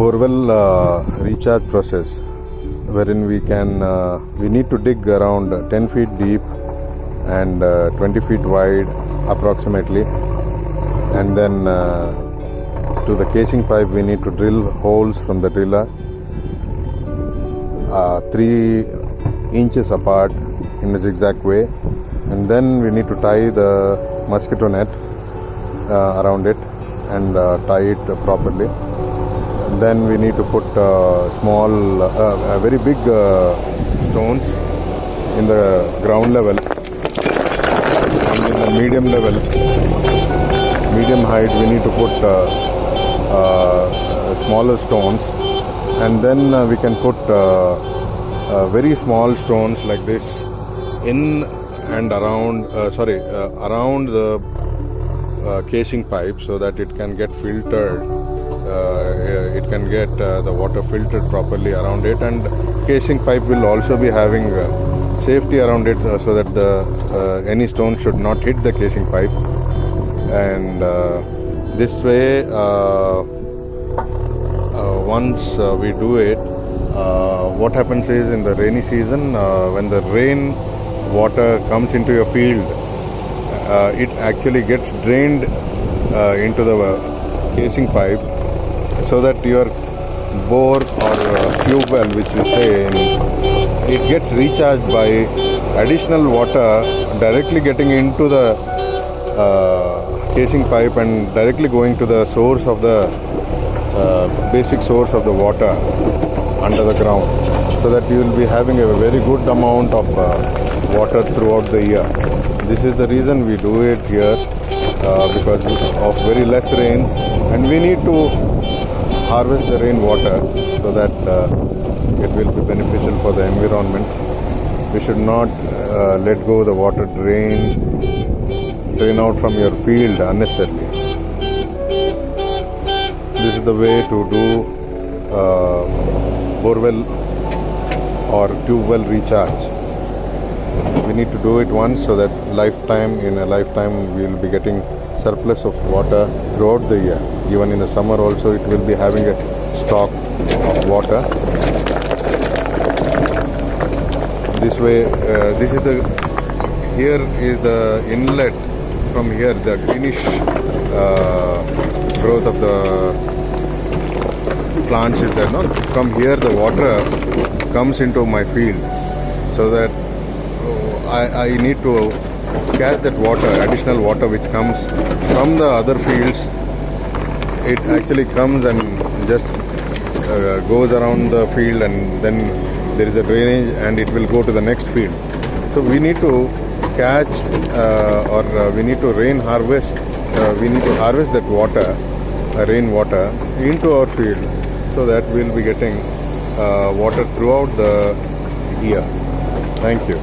borewell recharge process, wherein we need to dig around 10 feet deep and 20 feet wide approximately, and then to the casing pipe we need to drill holes from the driller 3 inches apart in a zigzag way, and then we need to tie the mosquito net around it and tie it properly. And then we need to put very big stones in the ground level and in the medium height we need to put smaller stones, and then we can put very small stones like this in and around around the casing pipe, so that it can get filtered, it can get the water filtered properly around it, and casing pipe will also be having safety around it, so that any stone should not hit the casing pipe. And this way, once we do it, what happens is, in the rainy season, when the rain water comes into your field, it actually gets drained into the casing pipe, so that your bore or tube well, which we say, it gets recharged by additional water directly getting into the casing pipe and directly going to the source of the basic source of the water under the ground, so that you will be having a very good amount of water throughout the year. This is the reason we do it here, because of very less rains, and we need to harvest the rain water so that it will be beneficial for the environment. We should not let go the water drain out from your field unnecessarily. This is the way to do borewell or tube well recharge. We need to do it once, so that in a lifetime we will be getting surplus of water throughout the year. Even in the summer also it will be having a stock of water. This way, here is the inlet. From here, the greenish growth of the plants is there. No? From here the water comes into my field, so that I need to catch that water, additional water which comes from the other fields. It actually comes and just goes around the field, and then there is a drainage and it will go to the next field. So we need to catch we need to harvest that water, rain water, into our field, so that we will be getting water throughout the year. Thank you.